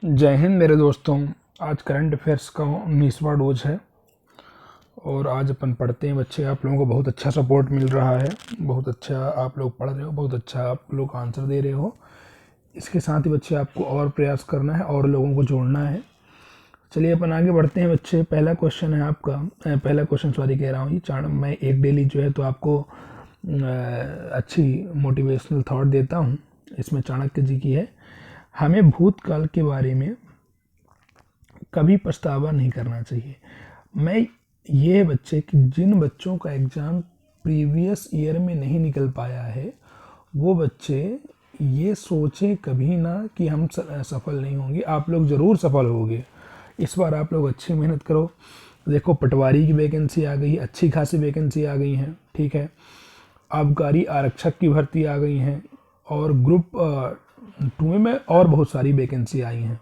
जय हिंद मेरे दोस्तों। आज करंट अफेयर्स का 19वां डोज है और आज अपन पढ़ते हैं बच्चे। आप लोगों को बहुत अच्छा सपोर्ट मिल रहा है, बहुत अच्छा आप लोग पढ़ रहे हो, बहुत अच्छा आप लोग आंसर दे रहे हो। इसके साथ ही बच्चे आपको और प्रयास करना है और लोगों को जोड़ना है। चलिए अपन आगे बढ़ते हैं बच्चे। पहला क्वेश्चन है आपका, पहला क्वेश्चन सॉरी कह रहा हूँ, ये मैं एक डेली जो है तो आपको अच्छी मोटिवेशनल थॉट देता हूँ। इसमें चाणक्य जी की है, हमें भूतकाल के बारे में कभी पछतावा नहीं करना चाहिए। मैं ये बच्चे कि जिन बच्चों का एग्ज़ाम प्रीवियस ईयर में नहीं निकल पाया है वो बच्चे ये सोचें कभी ना कि हम सफल नहीं होंगे। आप लोग ज़रूर सफल होंगे। इस बार आप लोग अच्छी मेहनत करो। देखो पटवारी की वैकेंसी आ गई, अच्छी खासी वैकेंसी आ गई हैं, ठीक है। आबकारी आरक्षक की भर्ती आ गई हैं और ग्रुप 2 में और बहुत सारी वैकेंसी आई हैं।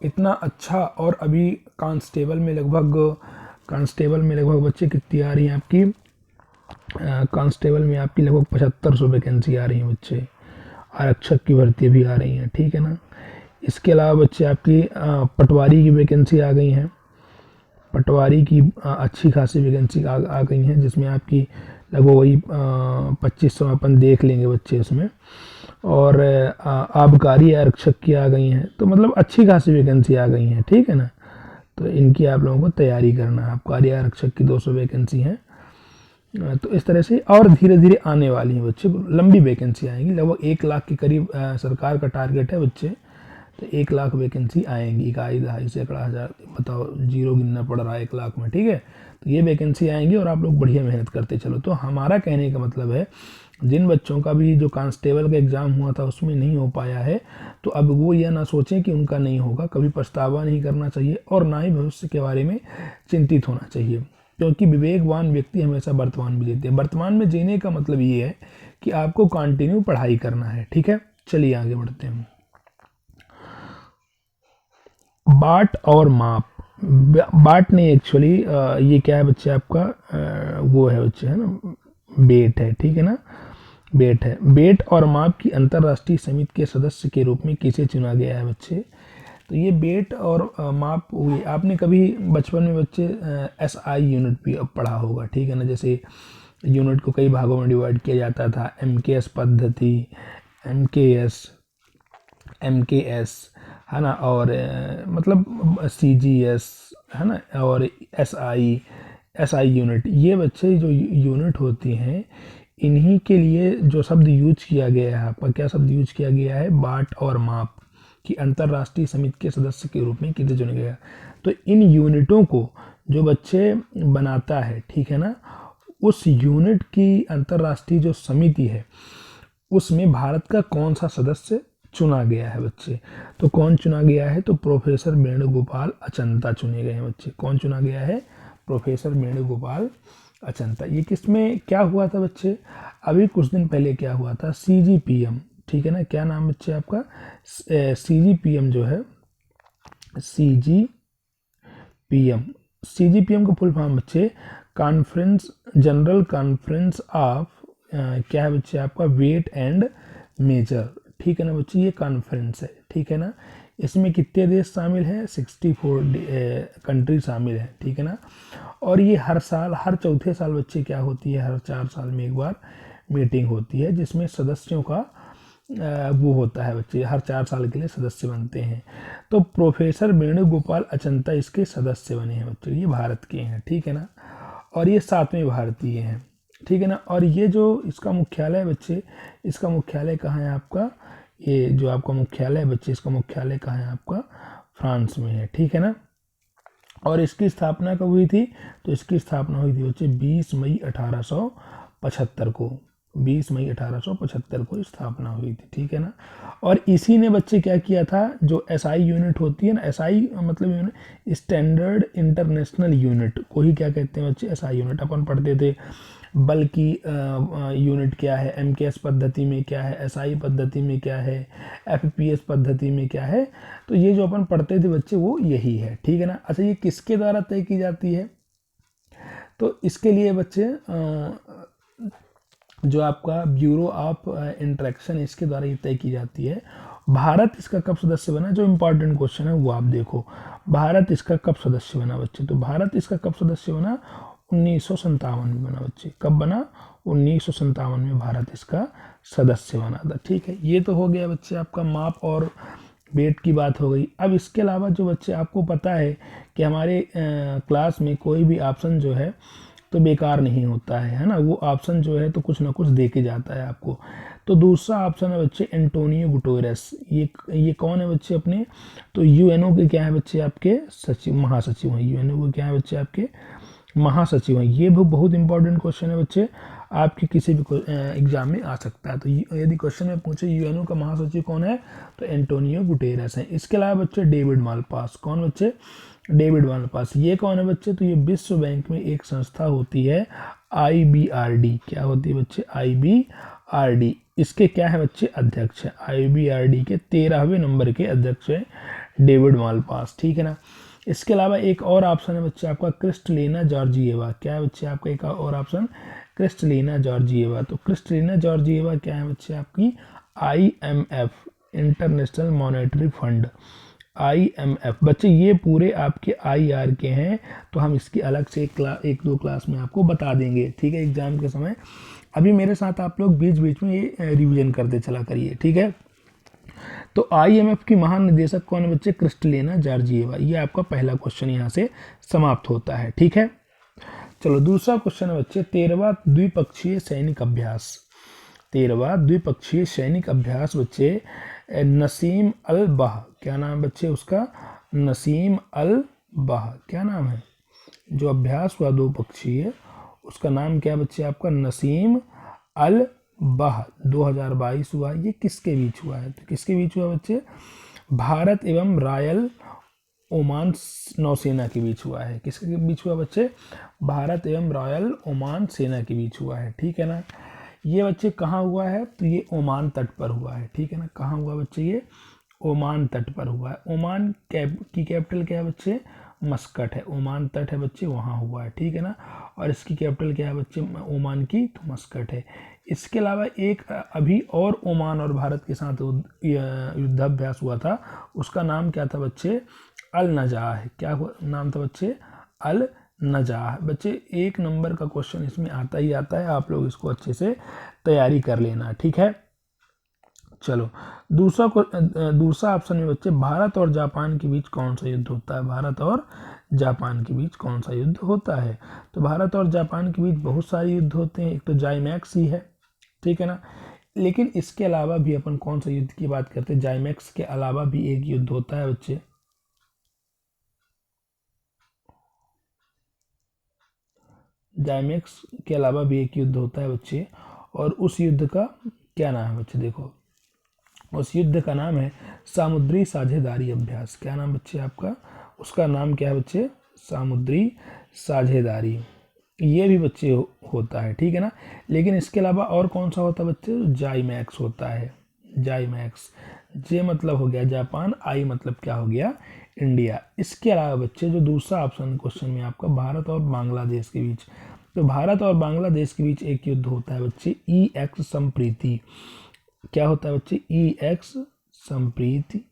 इतना अच्छा। और अभी कांस्टेबल में लगभग बच्चे कितनी आ रही हैं आपकी, कांस्टेबल में आपकी लगभग 7500 वैकेंसी आ रही हैं बच्चे। आरक्षक की भर्ती भी आ रही हैं, ठीक है ना। इसके अलावा बच्चे आपकी पटवारी की वैकेंसी आ गई हैं। पटवारी की अच्छी खासी वैकेंसी आ गई हैं, जिसमें आपकी लगभग वही 2500 अपन देख लेंगे बच्चे उसमें। और आबकारी आरक्षक की आ गई हैं, तो मतलब अच्छी खासी वैकेंसी आ गई हैं, ठीक है ना। तो इनकी आप लोगों को तैयारी करना है। आबकारी आरक्षक की 200 वैकेंसी हैं। तो इस तरह से और धीरे धीरे आने वाली हैं बच्चे, लंबी वैकेंसी आएंगी। लगभग 1 लाख के करीब सरकार का टारगेट है बच्चे। तो 1 लाख वैकेंसी आएंगी, इकाई दहाई सैकड़ा हज़ार, बताओ जीरो गिनना पड़ रहा है 1 लाख में, ठीक है। तो ये वैकेंसी आएंगी और आप लोग बढ़िया मेहनत करते चलो। तो हमारा कहने का मतलब है, जिन बच्चों का भी जो कांस्टेबल का एग्ज़ाम हुआ था उसमें नहीं हो पाया है, तो अब वो यह ना सोचें कि उनका नहीं होगा। कभी पछतावा नहीं करना चाहिए और ना ही भविष्य के बारे में चिंतित होना चाहिए, क्योंकि विवेकवान व्यक्ति हमेशा वर्तमान में जीते हैं। वर्तमान में जीने का मतलब ये है कि आपको कंटिन्यू पढ़ाई करना है, ठीक है। चलिए आगे बढ़ते हैं। बाट और माप, बाट नहीं एक्चुअली, ये क्या है बच्चे आपका, वो है बच्चे, है ना, बेट है, ठीक है ना। बेट है। बेट और माप की अंतर्राष्ट्रीय समिति के सदस्य के रूप में किसे चुना गया है बच्चे। तो ये बेट और माप हुई। आपने कभी बचपन में बच्चे SI यूनिट भी पढ़ा होगा, ठीक है ना। जैसे यूनिट को कई भागों में डिवाइड किया जाता था, MKS पद्धति, MKS, MKS, है ना, और मतलब CGS, है ना, और SI यूनिट। ये बच्चे जो यूनिट होती हैं, इन्हीं के लिए जो शब्द यूज किया गया है, आपका क्या शब्द यूज किया गया है, बाट और माप की अंतर्राष्ट्रीय समिति के सदस्य के रूप में किसे चुना गया। तो इन यूनिटों को जो बच्चे बनाता है, ठीक है ना, उस यूनिट की अंतर्राष्ट्रीय जो समिति है उसमें भारत का कौन सा सदस्य चुना गया है बच्चे। तो कौन चुना गया है, तो प्रोफेसर वेणुगोपाल अचंता चुने गए हैं बच्चे। कौन चुना गया है, प्रोफेसर वेणुगोपाल अचंता। ये किस में क्या हुआ था बच्चे, अभी कुछ दिन पहले क्या हुआ था, CGPM, ठीक है ना। क्या नाम बच्चे आपका, CGPM जो है, CGPM का फुल फॉर्म बच्चे जनरल कॉन्फ्रेंस ऑफ, क्या है बच्चे आपका, वेट एंड मेजर, ठीक है ना बच्चे। ये कॉन्फ्रेंस है, ठीक है ना। इसमें कितने देश शामिल हैं, 64 कंट्री शामिल है, ठीक है ना। और ये हर साल, हर चौथे साल बच्चे क्या होती है, हर 4 साल में एक बार मीटिंग होती है, जिसमें सदस्यों का वो होता है बच्चे, हर 4 साल के लिए सदस्य बनते हैं। तो प्रोफेसर वेणुगोपाल अचंता इसके सदस्य बने हैं बच्चे। ये भारत के हैं, ठीक है ना, और ये 7वें भारतीय हैं, ठीक है ना। और ये जो इसका मुख्यालय है बच्चे, इसका मुख्यालय कहाँ है आपका, ये जो आपका मुख्यालय है बच्चे, इसका मुख्यालय कहाँ है आपका, फ्रांस में है, ठीक है ना। और इसकी स्थापना कब हुई थी, तो इसकी स्थापना हुई थी बच्चे 20 मई 1875 को। 20 मई 1875 को स्थापना हुई थी, ठीक है ना। और इसी ने बच्चे क्या किया था, जो SI यूनिट होती है ना, SI मतलब यूनिट, स्टैंडर्ड इंटरनेशनल यूनिट को ही क्या कहते हैं बच्चे, SI यूनिट। अपन पढ़ते थे बल्कि यूनिट क्या है, MKS पद्धति में क्या है, SI पद्धति में क्या है, FPS पद्धति में क्या है। तो ये जो अपन पढ़ते थे बच्चे वो यही है, ठीक है ना। अच्छा, ये किसके द्वारा तय की जाती है, तो इसके लिए बच्चे जो आपका ब्यूरो ऑफ इंटरेक्शन, इसके द्वारा ये तय की जाती है। भारत इसका कब सदस्य बना, जो इम्पोर्टेंट क्वेश्चन है वो आप देखो, भारत इसका कब सदस्य बना बच्चे, तो भारत इसका कब सदस्य बना, 1957 में बना बच्चे, कब बना, 1957 में भारत इसका सदस्य बना था। ठीक है, ये तो हो गया बच्चे आपका माप और वेट की बात हो गई। अब इसके अलावा जो बच्चे आपको पता है कि हमारे क्लास में कोई भी ऑप्शन जो है तो बेकार नहीं होता है ना, वो ऑप्शन जो है तो कुछ ना कुछ दे के जाता है आपको। तो दूसरा ऑप्शन है बच्चे एंटोनियो गुटेरेस, ये कौन है बच्चे अपने, तो यूएनओ के क्या है बच्चे, आपके सचिव, महासचिव हैं, यूएनओ के क्या है बच्चे, आपके महासचिव हैं। ये भी बहुत इंपॉर्टेंट क्वेश्चन है बच्चे, आपके किसी भी एग्जाम में आ सकता है। तो यदि क्वेश्चन में पूछे यूएनओ का महासचिव कौन है, तो एंटोनियो गुटेरेस है। इसके अलावा बच्चे डेविड मालपास, कौन बच्चे, डेविड मालपास, ये कौन है बच्चे, तो ये विश्व बैंक में एक संस्था होती है IBRD, क्या होती है बच्चे, IBRD, इसके क्या है बच्चे, अध्यक्ष है, IBRD के 13वें नंबर के अध्यक्ष है डेविड मालपास। ठीक है ना। इसके अलावा एक और ऑप्शन है बच्चे आपका क्रिस्टलिना जॉर्जिएवा, क्या है बच्चे आपका एक और ऑप्शन, क्रिस्टलिना जॉर्जिएवा। तो क्रिस्टलिना जॉर्जिएवा क्या है बच्चे आपकी, IMF, international monetary fund, IMF बच्चे, ये पूरे आपके IR के हैं, तो हम इसकी अलग से एक दो क्लास में आपको बता देंगे। ठीक है, एग्जाम के समय अभी मेरे साथ आप लोग बीच बीच में ये रिवीजन करते चला करिए। ठीक है, तो IMF की महानिदेशक कौन है बच्चे, क्रिस्टलिना जॉर्जिएवा। ये आपका पहला क्वेश्चन यहाँ से समाप्त होता है। ठीक है, चलो दूसरा क्वेश्चन है बच्चे 13वां द्विपक्षीय सैनिक अभ्यास, 13वां द्विपक्षीय सैनिक अभ्यास बच्चे नसीम अल बाह, क्या नाम बच्चे उसका, नसीम अल बाह, क्या नाम है, जो अभ्यास हुआ द्विपक्षीय उसका नाम क्या बच्चे आपका, नसीम अल बाह, 2022 हुआ। ये किसके बीच हुआ है, तो किसके बीच हुआ बच्चे, भारत एवं रॉयल ओमान नौसेना के बीच हुआ है। किसके बीच हुआ बच्चे, भारत एवं रॉयल ओमान सेना के बीच हुआ है। ठीक है ना। ये बच्चे कहाँ हुआ है, तो ये ओमान तट पर हुआ है। ठीक है ना, कहाँ हुआ बच्चे, ये ओमान तट पर हुआ है। ओमान की कैपिटल क्या है बच्चे, मस्कट है, ओमान तट है बच्चे, वहाँ हुआ है। ठीक है ना, और इसकी कैपिटल क्या है बच्चे, ओमान की, तो मस्कट है। इसके अलावा एक अभी और ओमान और भारत के साथ युद्धाभ्यास हुआ था, उसका नाम क्या था बच्चे, अल नजाह, क्या नाम था बच्चे, अल नजाह। बच्चे एक नंबर का क्वेश्चन इसमें आता ही आता है, आप लोग इसको अच्छे से तैयारी कर लेना। ठीक है, चलो दूसरा ऑप्शन में बच्चे भारत और जापान के बीच कौन सा युद्ध होता है, भारत और जापान के बीच कौन सा युद्ध होता है, तो भारत और जापान के बीच बहुत सारे युद्ध होते हैं, एक तो जाइमैक्स ही है। ठीक है ना, लेकिन इसके अलावा भी अपन कौन सा युद्ध की बात करते हैं, जाइमैक्स के अलावा भी एक युद्ध होता है बच्चे, जाइमैक्स के अलावा भी एक युद्ध होता है बच्चे, और उस युद्ध का क्या नाम है बच्चे, देखो उस युद्ध का नाम है सामुद्री साझेदारी अभ्यास। क्या नाम बच्चे आपका, उसका नाम क्या है बच्चे, सामुद्री साझेदारी। ये भी बच्चे होता है। ठीक है ना, लेकिन इसके अलावा और कौन सा होता है बच्चे, जाइमैक्स होता है, जाइमैक्स। जे मतलब हो गया जापान, आई मतलब क्या हो गया, इंडिया। इसके अलावा बच्चे जो दूसरा ऑप्शन क्वेश्चन में आपका भारत और बांग्लादेश के बीच, तो भारत और बांग्लादेश के बीच एक युद्ध होता है बच्चे, EX संप्रीति। क्या होता है बच्चे, EX संप्रीति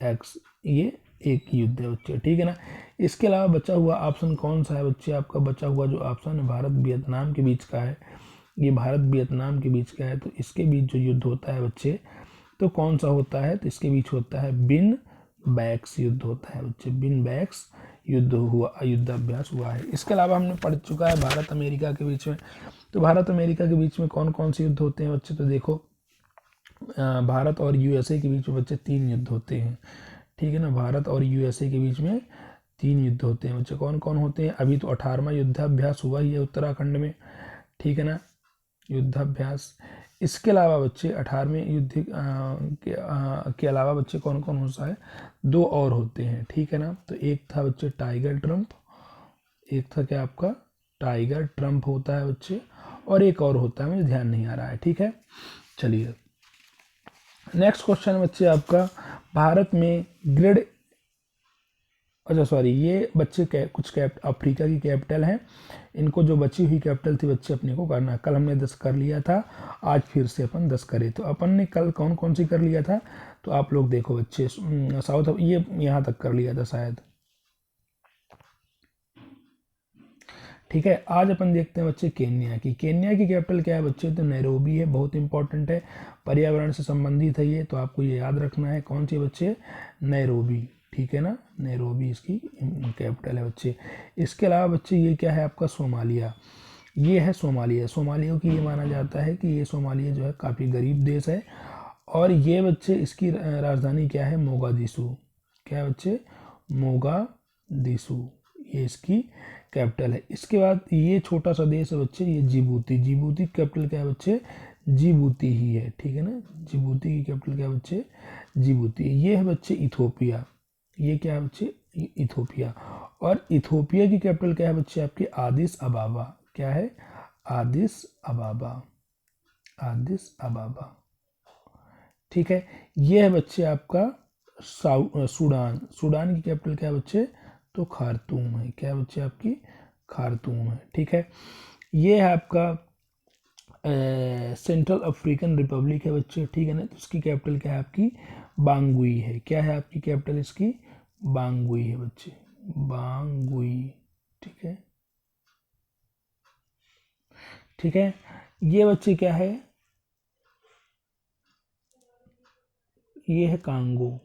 एक्स, ये एक युद्ध है बच्चे। ठीक है ना, इसके अलावा बचा हुआ ऑप्शन कौन सा है बच्चे, आपका बचा हुआ जो ऑप्शन है भारत वियतनाम के बीच का है, ये भारत वियतनाम के बीच का है। तो इसके बीच जो युद्ध होता है बच्चे, तो कौन सा होता है, तो इसके बीच होता है बिन बैक्स युद्ध होता है बच्चे, बिन बैक्स युद्ध हुआ, युद्धाभ्यास हुआ है। इसके अलावा हमने पढ़ चुका है भारत अमेरिका के बीच में, तो भारत अमेरिका के बीच में कौन कौन से युद्ध होते हैं बच्चे, तो देखो भारत और USA के बीच में बच्चे 3 युद्ध होते हैं। ठीक है ना, भारत और USA के बीच में 3 युद्ध होते हैं बच्चे। कौन कौन होते हैं, अभी तो 18वां युद्धाभ्यास हुआ ही है उत्तराखंड में। ठीक है ना, युद्धाभ्यास। इसके अलावा बच्चे 18वें युद्ध के अलावा बच्चे कौन कौन होता है, 2 और होते हैं। ठीक है ना, तो एक था बच्चे टाइगर ट्रम्प, एक था क्या आपका टाइगर ट्रम्प होता है बच्चे, और एक और होता है, मुझे ध्यान नहीं आ रहा है। ठीक है, चलिए नेक्स्ट क्वेश्चन बच्चे आपका भारत में ग्रिड, अच्छा सॉरी, ये बच्चे कुछ अफ्रीका की कैपिटल हैं, इनको जो बची हुई कैपिटल थी बच्चे अपने को करना। कल हमने 10 कर लिया था, आज फिर से अपन 10 करें। तो अपन ने कल कौन कौन सी कर लिया था, तो आप लोग देखो बच्चे, साउथ ये यहाँ तक कर लिया था शायद। ठीक है, आज अपन देखते हैं बच्चे केन्या की। केन्या की कैपिटल क्या है बच्चे? तो नैरोबी है, बहुत इंपॉर्टेंट है, पर्यावरण से संबंधित है ये, तो आपको ये याद रखना है। कौन सी बच्चे? नैरोबी, ठीक है ना, नैरोबी इसकी कैपिटल है बच्चे। इसके अलावा बच्चे ये क्या है आपका? सोमालिया। ये है सोमालिया। सोमालिया की ये माना जाता है कि ये सोमालिया जो है काफ़ी गरीब देश है, और ये बच्चे इसकी राजधानी क्या है? मोगादिशु। क्या है बच्चे? मोगादिशु, ये इसकी कैपिटल है। इसके बाद ये छोटा सा देश है बच्चे, ये जिबूती। जिबूती की कैपिटल क्या है बच्चे? जिबूती ही है, ठीक है ना। जिबूती की कैपिटल क्या है बच्चे? जिबूती। ये है बच्चे इथोपिया। ये क्या है बच्चे? इथोपिया। और इथोपिया की कैपिटल क्या है बच्चे? आपके आदिस अबाबा। क्या है? आदिस अबाबा। आदिस अबाबा, ठीक है। ये है बच्चे आपका सूडान। सूडान की कैपिटल क्या है बच्चे? तो खार्तूम है। क्या है बच्चे? आपकी खार्तूम है, ठीक है। ये है आपका सेंट्रल अफ्रीकन रिपब्लिक है बच्चे, ठीक है ना। तो इसकी कैपिटल क्या है आपकी? बांगुई है। क्या है आपकी कैपिटल इसकी? बांगुई है बच्चे, बांगुई, ठीक है। ठीक है, ये बच्चे क्या है? ये है कांगो,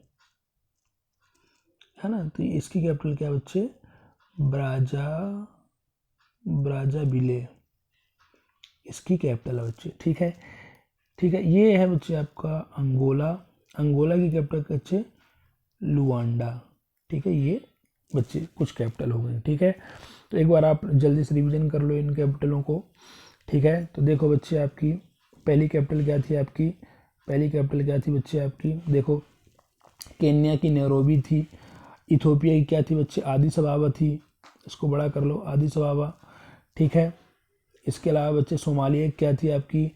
है ना। तो इसकी कैपिटल क्या है बच्चे? ब्राजा, ब्राजाविले, इसकी कैपिटल है बच्चे, ठीक है। ठीक है, ये है बच्चे आपका अंगोला। अंगोला की कैपिटल बच्चे लुआंडा, ठीक है। ये बच्चे कुछ कैपिटल हो गए, ठीक है। तो एक बार आप जल्दी से रिवीजन कर लो इन कैपिटलों को, ठीक है। तो देखो बच्चे, आपकी पहली कैपिटल क्या थी? आपकी पहली कैपिटल क्या थी बच्चे? आपकी देखो, केन्या की नैरोबी थी। इथोपिया की क्या थी बच्चे? आदिस अबाबा थी। इसको बड़ा कर लो, आदिस अबाबा, ठीक है। इसके अलावा बच्चे सोमालिया क्या थी आपकी?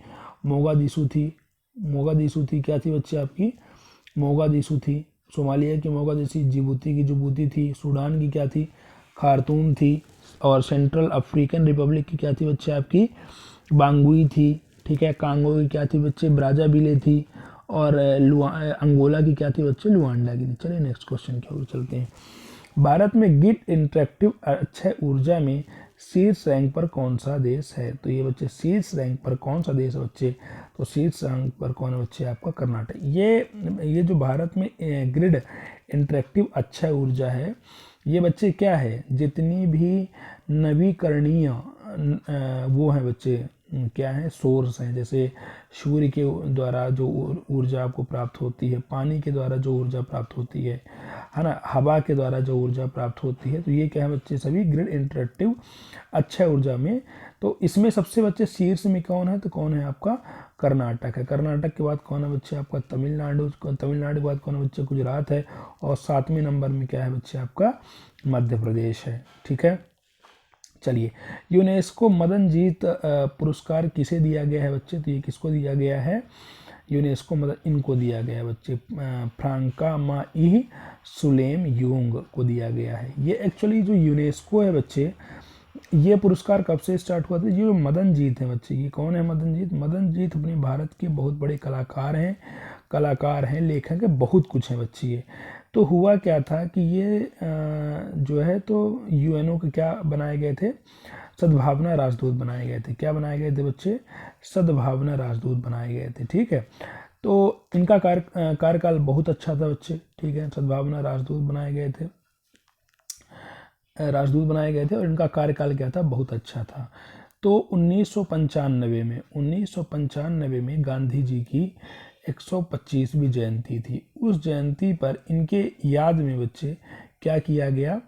मोगादिशु थी। मोगादिशु थी, क्या थी बच्चे आपकी? मोगादिशु थी। सोमालिया की मोगादिशु, जिबूती की जिबूती थी। सूडान की क्या थी? खार्तूम थी। और सेंट्रल अफ्रीकन रिपब्लिक की क्या थी बच्चे? आपकी बांगुई थी, ठीक है। कांगो की क्या थी बच्चे? ब्राज़ाविले थी। और अंगोला की क्या थी बच्चे? लुआंडा की थी। चलिए नेक्स्ट क्वेश्चन की ओर चलते हैं। भारत में ग्रिड इंटरेक्टिव अक्षय ऊर्जा में शीर्ष रैंक पर कौन सा देश है? तो ये बच्चे शीर्ष रैंक पर कौन सा देश है बच्चे? तो शीर्ष रैंक पर कौन है बच्चे? आपका कर्नाटक। ये जो भारत में ग्रिड इंटरेक्टिव अक्षय ऊर्जा है, ये बच्चे क्या है? जितनी भी नवीकरणीय वो है बच्चे, क्या है? सोर्स हैं। जैसे सूर्य के द्वारा जो ऊर्जा आपको प्राप्त होती है, पानी के द्वारा जो ऊर्जा प्राप्त होती है ना, हवा के द्वारा जो ऊर्जा प्राप्त होती है, तो ये क्या है बच्चे? सभी ग्रिड इंटरेक्टिव अक्षय ऊर्जा में। तो इसमें सबसे बच्चे शीर्ष में कौन है? तो कौन है आपका? कर्नाटक है। कर्नाटक के बाद कौन है बच्चे? आपका तमिलनाडु। तमिलनाडु के बाद कौन है बच्चे? गुजरात है। और 7वें नंबर में क्या है बच्चे? आपका मध्य प्रदेश है, ठीक है। चलिए, यूनेस्को मदनजीत पुरस्कार किसे दिया गया है बच्चे? तो ये किसको दिया गया है? यूनेस्को मदन, इनको दिया गया है बच्चे, फ्रांका माई सुलेम यूंग को दिया गया है। ये एक्चुअली जो यूनेस्को है बच्चे, ये पुरस्कार कब से स्टार्ट हुआ था? ये जो मदनजीत है बच्चे, ये कौन है मदनजीत? मदनजीत अपने भारत के बहुत बड़े कलाकार हैं, लेखक हैं, बहुत कुछ है बच्चे ये। तो हुआ क्या था कि ये जो है तो यूएनओ के क्या बनाए गए थे? सद्भावना राजदूत बनाए गए थे। क्या बनाए गए थे बच्चे? सद्भावना राजदूत बनाए गए थे, ठीक है। तो इनका कार्यकाल बहुत अच्छा था बच्चे, ठीक है। सद्भावना राजदूत बनाए गए थे, और इनका कार्यकाल क्या था? बहुत अच्छा था। तो 1995 में गांधी जी की 125वीं जयंती थी। उस जयंती पर इनके याद में बच्चे क्या किया गया?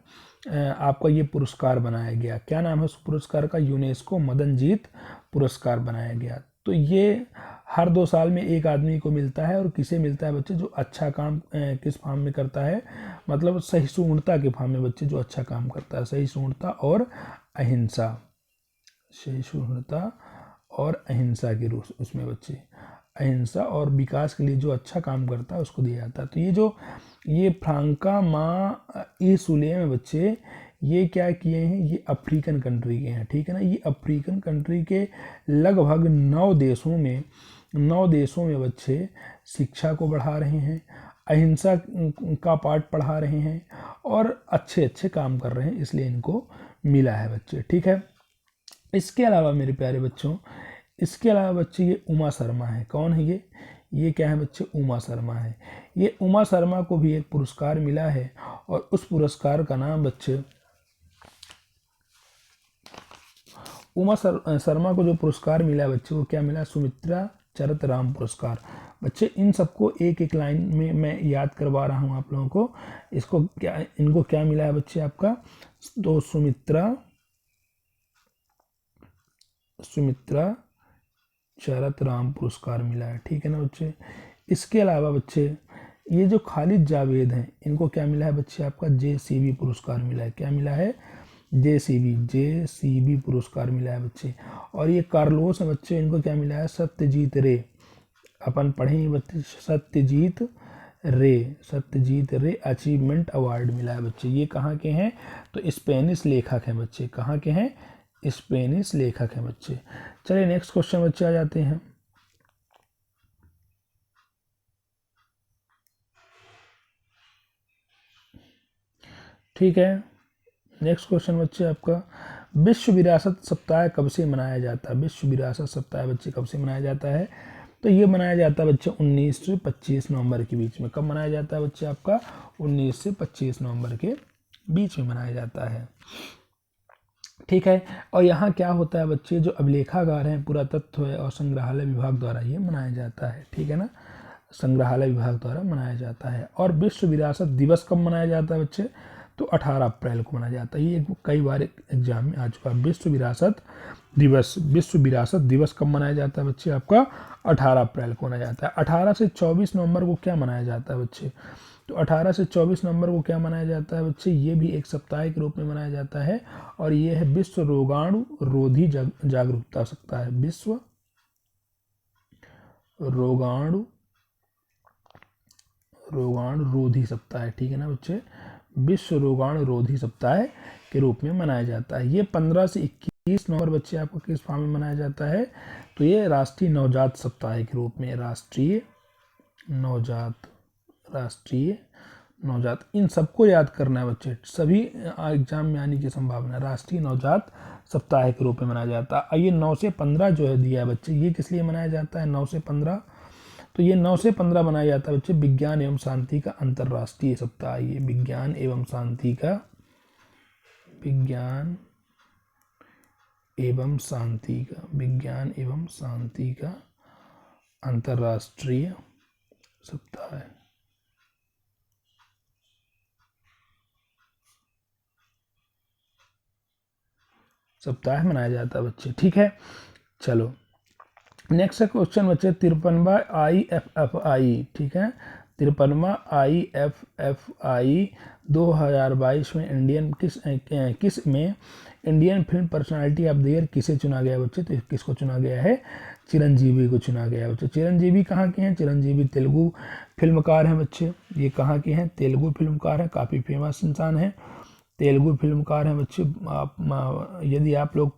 आपका ये पुरस्कार बनाया गया। क्या नाम है उस पुरस्कार का? यूनेस्को मदनजीत पुरस्कार बनाया गया। तो ये हर 2 साल में एक आदमी को मिलता है। और किसे मिलता है बच्चे? जो अच्छा काम किस फॉर्म में करता है? मतलब सहिष्णुता के फॉर्म में बच्चे, जो अच्छा काम करता है। सहिष्णुता और अहिंसा, सहिष्णुता और अहिंसा के रूप उसमें बच्चे, अहिंसा और विकास के लिए जो अच्छा काम करता है उसको दिया जाता है। तो ये फ्रांका मा ई सुलेम बच्चे, ये क्या किए हैं? ये अफ्रीकन कंट्री के हैं, ठीक है ना। ये अफ्रीकन कंट्री के लगभग 9 देशों में 9 देशों में बच्चे शिक्षा को बढ़ा रहे हैं, अहिंसा का पाठ पढ़ा रहे हैं और अच्छे अच्छे काम कर रहे हैं, इसलिए इनको मिला है बच्चे। ठीक है, इसके अलावा मेरे प्यारे बच्चों, इसके अलावा बच्चे ये उमा शर्मा है। कौन है ये क्या है बच्चे? उमा शर्मा है। ये उमा शर्मा को भी एक पुरस्कार मिला है और उस पुरस्कार का नाम बच्चे, उमा शर्मा को जो पुरस्कार मिला है बच्चे, वो क्या मिला? सुमित्रा चरत राम पुरस्कार। बच्चे इन सबको एक एक लाइन में मैं याद करवा रहा हूँ आप लोगों को। इसको क्या, इनको क्या मिला है बच्चे आपका? तो सुमित्रा चरत राम पुरस्कार मिला है। ठीक है ना बच्चे। इसके अलावा बच्चे ये जो खालिद जावेद हैं, इनको क्या मिला है बच्चे? आपका JCB पुरस्कार मिला है। क्या मिला है? JCB पुरस्कार मिला है बच्चे। और ये कार्लोस है बच्चे, इनको क्या मिला है? सत्यजीत रे। अपन पढ़ेंगे बच्चे, सत्यजीत रे अचीवमेंट अवार्ड मिला है बच्चे। ये कहाँ के हैं? तो स्पेनिश लेखक हैं बच्चे। कहाँ के हैं? स्पेनिश लेखक हैं बच्चे। चलिए नेक्स्ट क्वेश्चन बच्चे आ जाते हैं। ठीक है, नेक्स्ट क्वेश्चन बच्चे आपका, विश्व विरासत सप्ताह कब से मनाया जाता है? विश्व विरासत सप्ताह बच्चे कब से मनाया जाता है? तो ये मनाया जाता है बच्चे 19 से 25 नवंबर के बीच में। कब मनाया जाता है बच्चे आपका? 19 से 25 नवंबर के बीच में मनाया जाता है। ठीक है, और यहाँ क्या होता है बच्चे, जो अभिलेखागार हैं, पुरातत्व और संग्रहालय विभाग द्वारा ये मनाया जाता है। ठीक है ना, संग्रहालय विभाग द्वारा मनाया जाता है। और विश्व विरासत दिवस कब मनाया जाता है बच्चे? तो 18 अप्रैल को मनाया जाता है। ये कई बार एग्जाम में आ चुका है। विश्व विरासत दिवस कब मनाया जाता है बच्चे? आपका 18 अप्रैल को मनाया जाता है। 18 से 24 नवंबर को क्या मनाया जाता है बच्चे? तो 18 से 24 नवंबर को क्या मनाया जाता है बच्चे? ये भी एक सप्ताह के रूप में मनाया जाता है और ये है विश्व रोगाणु रोधी जागरूकता सप्ताह है। विश्व रोगाणु रोधी सप्ताह है। ठीक है ना बच्चे, विश्व रोगाणु रोधी सप्ताह के रूप में मनाया जाता है। ये 15 से 21 नवंबर बच्चे आपको किस फॉर्म में मनाया जाता है? तो ये राष्ट्रीय नवजात सप्ताह के रूप में, राष्ट्रीय नवजात, इन सबको याद करना है बच्चे, सभी एग्जाम में आने की संभावना। राष्ट्रीय नवजात सप्ताह के रूप में मनाया जाता है। ये 9 से 15 जो है दिया है बच्चे, ये किस लिए मनाया जाता है 9 से 15? तो ये 9 से 15 मनाया जाता है बच्चे विज्ञान एवं शांति का अंतर्राष्ट्रीय सप्ताह। ये विज्ञान एवं शांति का अंतर्राष्ट्रीय सप्ताह है। सप्ताह मनाया जाता है बच्चे। ठीक है, चलो नेक्स्ट क्वेश्चन बच्चे 53वां IFFI। ठीक है, 53वां IFFI 2022 में Indian film personality of the year किसे चुना गया बच्चे? तो किसको चुना गया है? चिरंजीवी को चुना गया है बच्चे। चिरंजीवी कहाँ के हैं? चिरंजीवी तेलुगु फिल्मकार हैं बच्चे। ये कहाँ के हैं? तेलुगु फिल्मकार हैं, काफ़ी फेमस इंसान हैं, तेलुगु फिल्मकार हैं बच्चे। यदि आप लोग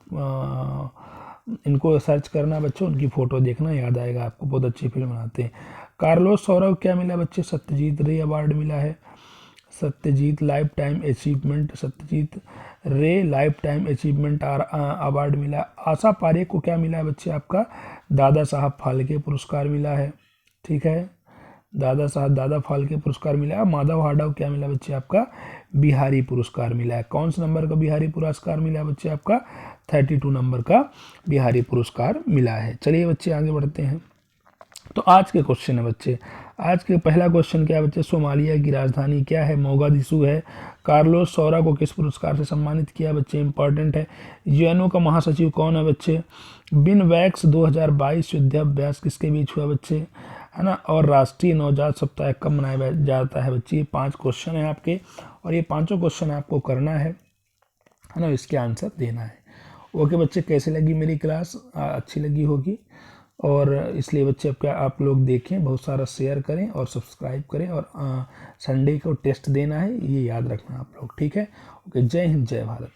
इनको सर्च करना बच्चों, उनकी फ़ोटो देखना, याद आएगा आपको, बहुत अच्छी फिल्म बनाते हैं। कार्लोस सौरव क्या मिला बच्चे? सत्यजीत रे अवार्ड मिला है। सत्यजीत रे लाइफ टाइम अचीवमेंट अवार्ड मिला। आशा पारेख को क्या मिला है बच्चे? आपका दादा साहब फाल्के पुरस्कार मिला है। ठीक है, दादा फाल्के पुरस्कार मिला है। माधव हाडा को क्या मिला बच्चे? आपका बिहारी पुरस्कार मिला है। कौन से नंबर का बिहारी पुरस्कार मिला है बच्चे? आपका 32 नंबर का बिहारी पुरस्कार मिला है। चलिए बच्चे आगे बढ़ते हैं। तो आज के क्वेश्चन है बच्चे, आज के पहला क्वेश्चन क्या है बच्चे? सोमालिया की राजधानी क्या है? मोगादिशु है। कार्लोस सौरा को किस पुरस्कार से सम्मानित किया बच्चे? इंपॉर्टेंट है। यूएनओ का महासचिव कौन है बच्चे? बिन वैक्स 2022 युद्धाभ्यास किसके बीच हुआ बच्चे? है ना। और राष्ट्रीय नवजात सप्ताह कब मनाया जाता है बच्चे? ये 5 क्वेश्चन है आपके और ये 5 क्वेश्चन आपको करना है ना, इसके आंसर देना है। ओके बच्चे, कैसे लगी मेरी क्लास? अच्छी लगी होगी और इसलिए बच्चे आप लोग देखें, बहुत सारा शेयर करें और सब्सक्राइब करें और संडे को टेस्ट देना है, ये याद रखना आप लोग। ठीक है, ओके, जय हिंद जय भारत।